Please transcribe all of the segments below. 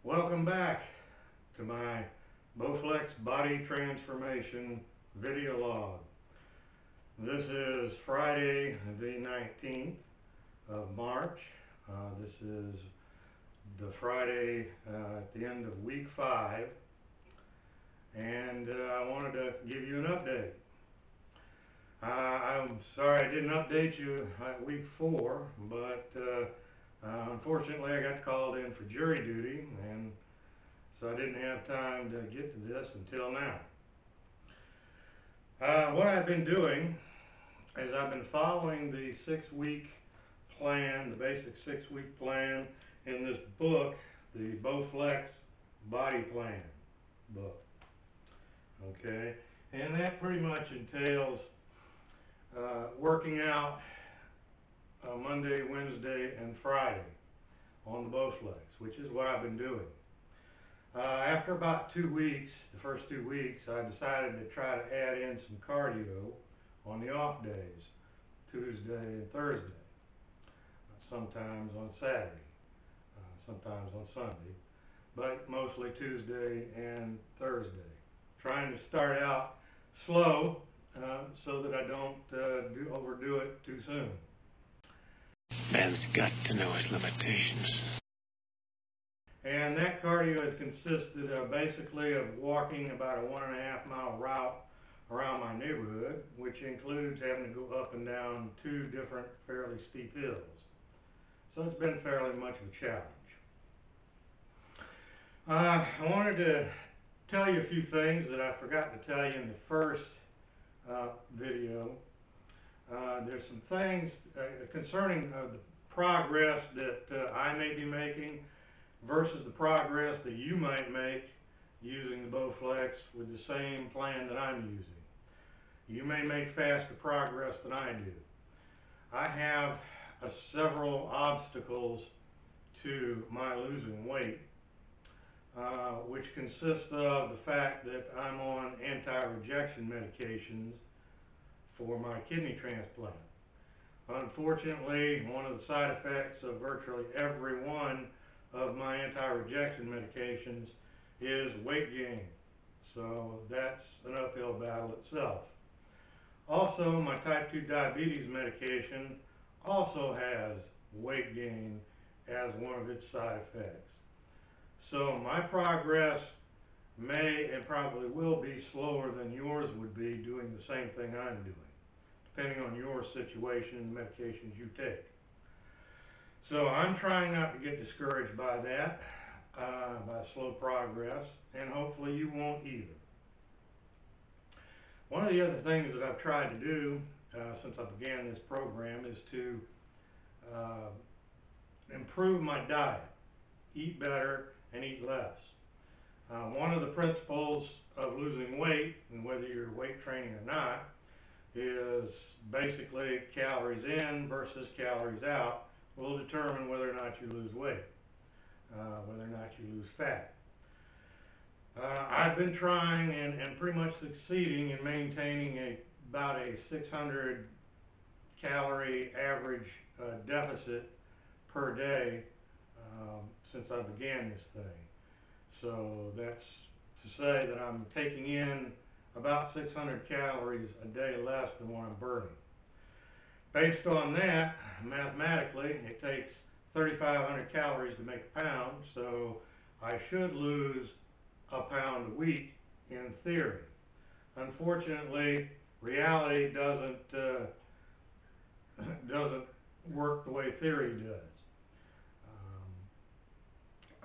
Welcome back to my Bowflex Body Transformation video log. This is Friday the 19th of March. This is the Friday at the end of week 5, and I wanted to give you an update. I'm sorry I didn't update you at week 4, but unfortunately I got called in for jury duty, and so I didn't have time to get to this until now. What I've been doing is I've been following the 6-week plan, the basic 6-week plan in this book, the Bowflex Body Plan book. Okay, and that pretty much entails working out Monday, Wednesday, and Friday on the Bowflex, which is what I've been doing. After about 2 weeks, the first 2 weeks, I decided to try to add in some cardio on the off days, Tuesday and Thursday, sometimes on Saturday, sometimes on Sunday, but mostly Tuesday and Thursday. Trying to start out slow so that I don't overdo it too soon. Man's got to know his limitations. And that cardio has consisted basically of walking about a 1.5 mile route around my neighborhood, which includes having to go up and down 2 different fairly steep hills. So it's been fairly much of a challenge. I wanted to tell you a few things that I forgot to tell you in the first video. There's some things concerning the progress that I may be making versus the progress that you might make using the Bowflex with the same plan that I'm using. You may make faster progress than I do. I have several obstacles to my losing weight, which consists of the fact that I'm on anti-rejection medications for my kidney transplant. Unfortunately, one of the side effects of virtually every one of my anti-rejection medications is weight gain. So that's an uphill battle itself. Also, my type 2 diabetes medication also has weight gain as one of its side effects. So my progress may and probably will be slower than yours would be doing the same thing I'm doing, depending on your situation and the medications you take. So I'm trying not to get discouraged by that, by slow progress, and hopefully you won't either. One of the other things that I've tried to do since I began this program is to improve my diet, eat better and eat less. One of the principles of losing weight, and whether you're weight training or not, is basically calories in versus calories out will determine whether or not you lose weight, whether or not you lose fat. I've been trying and pretty much succeeding in maintaining about a 600 calorie average deficit per day since I began this thing. So that's to say that I'm taking in about 600 calories a day less than what I'm burning. Based on that, mathematically, it takes 3,500 calories to make a pound, so I should lose a pound a week in theory. Unfortunately, reality doesn't work the way theory does.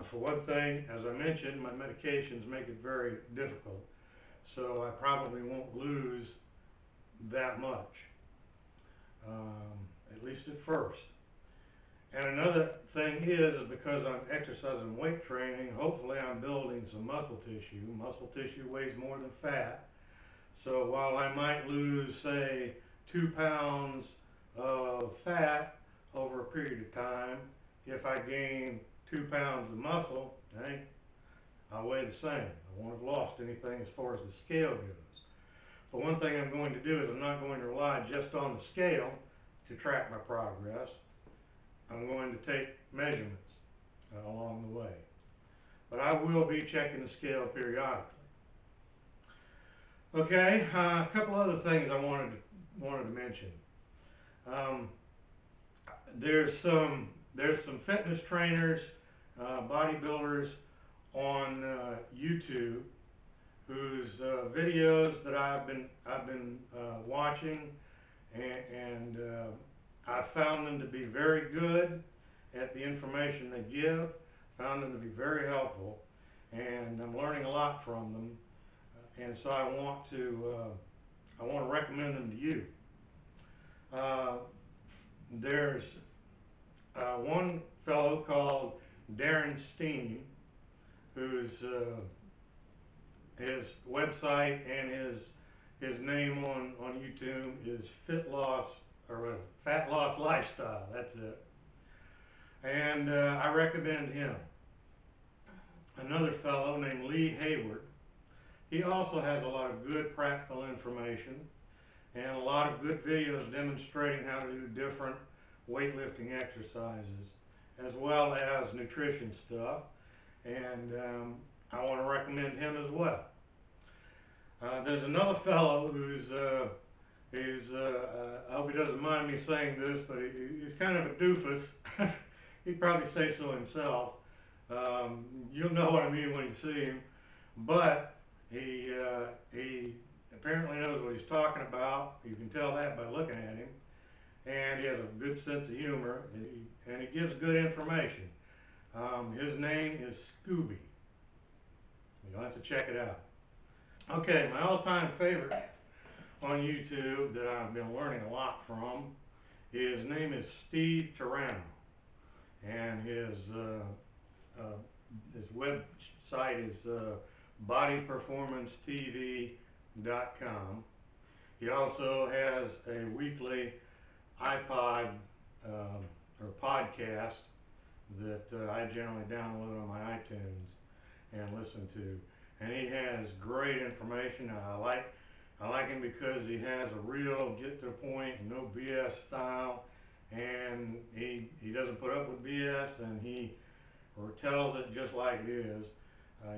For one thing, as I mentioned, my medications make it very difficult, so I probably won't lose that much, at least at first. And another thing is because I'm exercising weight training, hopefully I'm building some muscle tissue. Muscle tissue weighs more than fat. So while I might lose, say, 2 pounds of fat over a period of time, if I gain 2 pounds of muscle, I'll weigh the same. I won't have lost anything as far as the scale goes. But one thing I'm going to do is I'm not going to rely just on the scale to track my progress. I'm going to take measurements along the way. but I will be checking the scale periodically. Okay, a couple other things I wanted to mention. There's some fitness trainers, bodybuilders on YouTube whose videos that I've been watching, and I found them to be very good at the information they give. Found them to be very helpful, and I'm learning a lot from them. And so I want to recommend them to you. There's one fellow called Darren Steen, whose his website and his name on YouTube is Fat Loss Lifestyle. That's it. And I recommend him. Another fellow named Lee Hayward. He also has a lot of good practical information and a lot of good videos demonstrating how to do different weightlifting exercises, as well as nutrition stuff. And I want to recommend him as well. There's another fellow who's I hope he doesn't mind me saying this, but he's kind of a doofus. He'd probably say so himself. You'll know what I mean when you see him. But he apparently knows what he's talking about. You can tell that by looking at him. And he has a good sense of humor, and he gives good information. His name is Scooby. You'll have to check it out. Okay, my all-time favorite on YouTube that I've been learning a lot from, his name is Steve Turano, and his website is bodyperformancetv.com. He also has a weekly iPod or podcast that I generally download on my iTunes and listen to, and he has great information. I like him because he has a real get to the point, no BS style, and he doesn't put up with BS, and he tells it just like it is.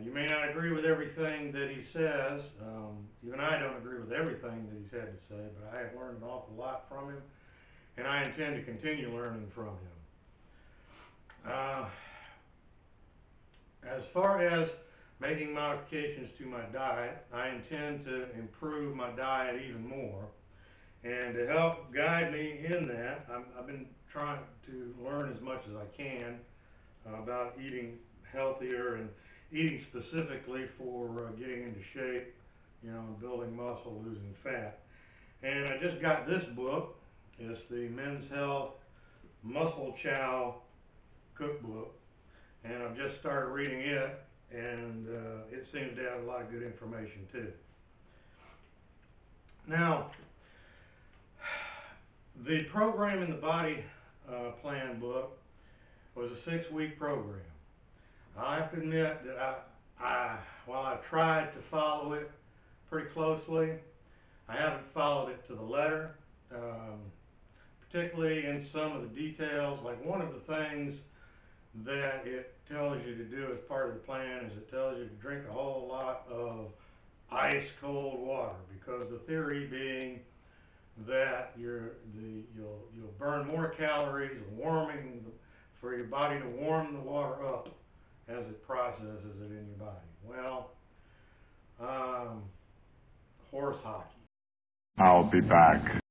You may not agree with everything that he says. Even I don't agree with everything that he's had to say, but I have learned an awful lot from him, and I intend to continue learning from him. As far as making modifications to my diet, I intend to improve my diet even more. And to help guide me in that, I've been trying to learn as much as I can about eating healthier and eating specifically for getting into shape, building muscle, losing fat. And I just got this book. It's the Men's Health Muscle Chow cookbook, and I've just started reading it, and it seems to have a lot of good information too. Now, the program in the body plan book was a 6-week program. I have to admit that while I've tried to follow it pretty closely, I haven't followed it to the letter, particularly in some of the details. Like, one of the things that it tells you to do as part of the plan is it tells you to drink a whole lot of ice cold water, because the theory being that you'll burn more calories for your body to warm the water up as it processes it in your body. Well, horse hockey. I'll be back.